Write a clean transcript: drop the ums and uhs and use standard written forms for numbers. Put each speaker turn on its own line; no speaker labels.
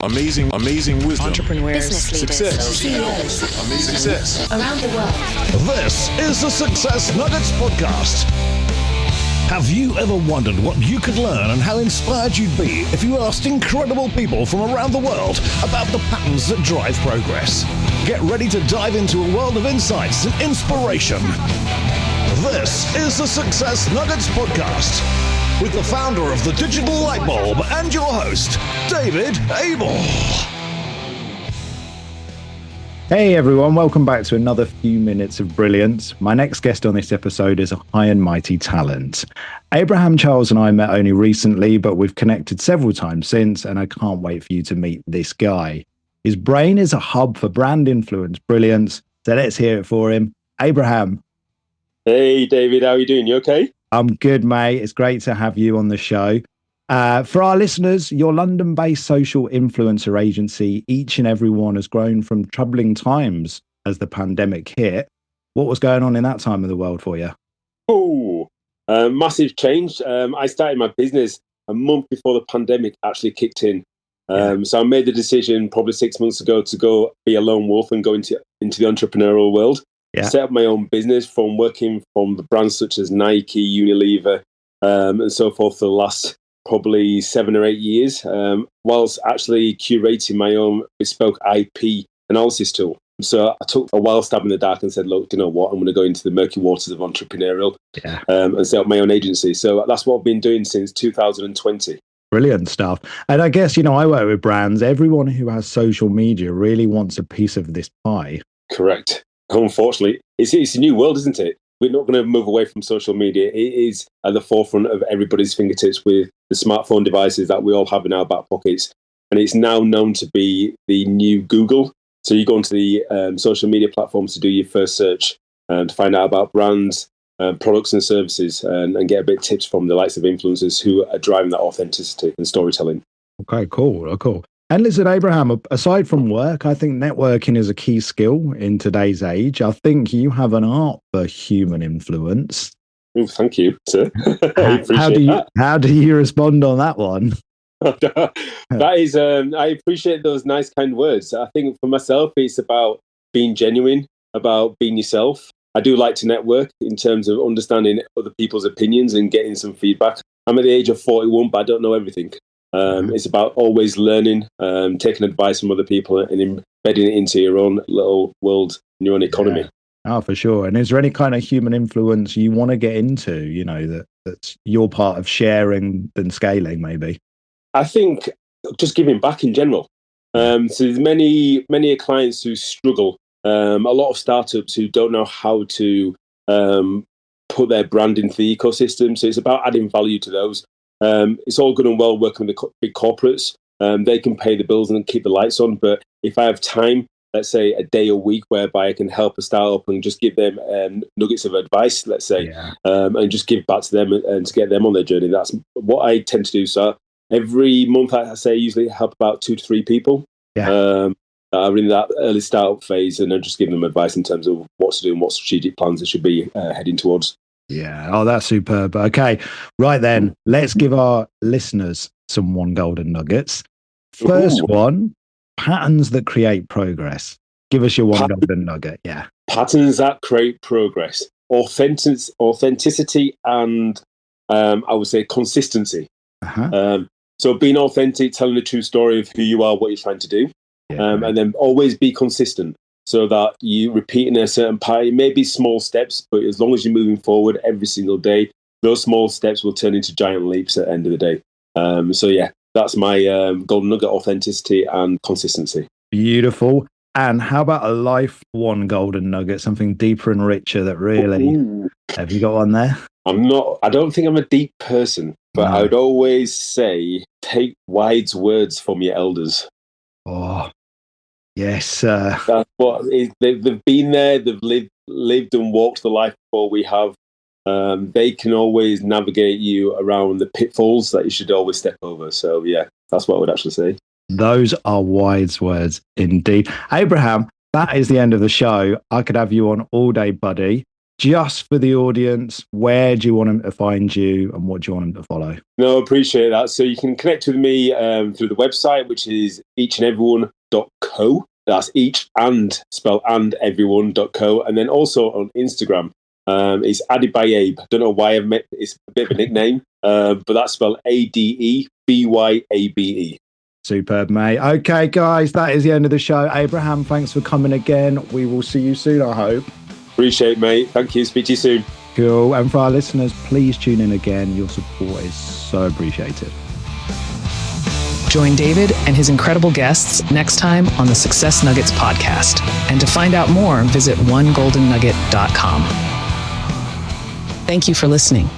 Amazing wisdom.
Entrepreneurs,
business leaders,
Success.
CEOs
Amazing success.
around the world.
This is the Success Nuggets podcast. Have you ever wondered what you could learn and how inspired you'd be if you asked incredible people from around the world about the patterns that drive progress? Get ready to dive into a world of insights and inspiration. This is the Success Nuggets podcast with the founder of the Digital Light Bulb and your host, David Abel.
Hey everyone, welcome back to another few minutes of brilliance. My next guest on this episode is a high and mighty talent. Abraham Charles and I met only recently, but we've connected several times since, and I can't wait for you to meet this guy. His brain is a hub for brand influence brilliance, so let's hear it for him. Abraham.
Hey David, how are you doing? You okay?
I'm good, mate. It's great to have you on the show. For our listeners, your London-based social influencer agency, Each and Every One, has grown from troubling times as the pandemic hit. What was going on in that time of the world for you?
Oh, massive change. I started my business a month before the pandemic actually kicked in. So I made the decision probably 6 months ago to go be a lone wolf and go into the entrepreneurial world.
Yeah.
Set up my own business from working from the brands such as Nike, Unilever, and so forth for the last probably 7 or 8 years, whilst actually curating my own bespoke IP analysis tool. So I took a wild stab in the dark and said, look, you know what, I'm going to go into the murky waters of entrepreneurial and set up my own agency. So that's what I've been doing since 2020.
Brilliant stuff. And I guess, I work with brands. Everyone who has social media really wants a piece of this pie.
Correct. Unfortunately, it's a new world, isn't it? We're not going to move away from social media. It is at the forefront of everybody's fingertips with the smartphone devices that we all have in our back pockets. And it's now known to be the new Google. So you go onto the social media platforms to do your first search and to find out about brands, products and services and get a bit of tips from the likes of influencers who are driving that authenticity and storytelling.
Okay, cool. And listen, Abraham, aside from work, I think networking is a key skill in today's age. I think you have an art for human influence.
Oh, thank you, sir.
How do you respond on that one?
That is, I appreciate those nice, kind words. I think for myself, it's about being genuine, about being yourself. I do like to network in terms of understanding other people's opinions and getting some feedback. I'm at the age of 41, but I don't know everything. It's about always learning, taking advice from other people and embedding it into your own little world and your own economy.
Yeah. Oh, for sure. And is there any kind of human influence you want to get into, that's your part of sharing and scaling maybe?
I think just giving back in general. So there's many clients who struggle. A lot of startups who don't know how to put their brand into the ecosystem. So it's about adding value to those. It's all good and well working with the big corporates. They can pay the bills and keep the lights on. But if I have time, let's say a day a week, whereby I can help a startup and just give them nuggets of advice, let's say, and just give back to them and to get them on their journey. That's what I tend to do. So every month, I say, usually help about 2 to 3 people that are in that early startup phase, and then just give them advice in terms of what to do and what strategic plans they should be heading towards.
Yeah. Oh, that's superb. Okay. Right then, let's give our listeners some one golden nuggets. First one, patterns that create progress. Give us your one golden nugget. Yeah.
Patterns that create progress. Authenticity and I would say consistency. So being authentic, telling the true story of who you are, what you're trying to do. And then always be consistent. So that you repeat in a certain part. It may be small steps, but as long as you're moving forward every single day, those small steps will turn into giant leaps at the end of the day. That's my golden nugget: authenticity and consistency.
Beautiful. And how about a life one golden nugget, something deeper and richer that really... Have you got one there?
I don't think I'm a deep person, but I would always say, take wise words from your elders.
Oh, yes.
That's what they've been there. They've lived and walked the life before we have. They can always navigate you around the pitfalls that you should always step over. So yeah, that's what I would actually say.
Those are wise words indeed. Abraham, that is the end of the show. I could have you on all day, buddy. just for the audience, where do you want them to find you and what do you want them to follow?
No, appreciate that. So you can connect with me through the website, which is eachandeveryone.co. That's each and spell and everyone.co. And then also on Instagram, it's Added by Abe. I don't know why it's a bit of a nickname, but that's spelled ADEBYABE.
Superb, mate. Okay, guys, that is the end of the show. Abraham, thanks for coming again. We will see you soon, I hope.
Appreciate it, mate. Thank you. Speak to you soon.
Cool. And for our listeners, please tune in again. Your support is so appreciated.
Join David and his incredible guests next time on the Success Nuggets podcast. And to find out more, visit onegoldennugget.com. Thank you for listening.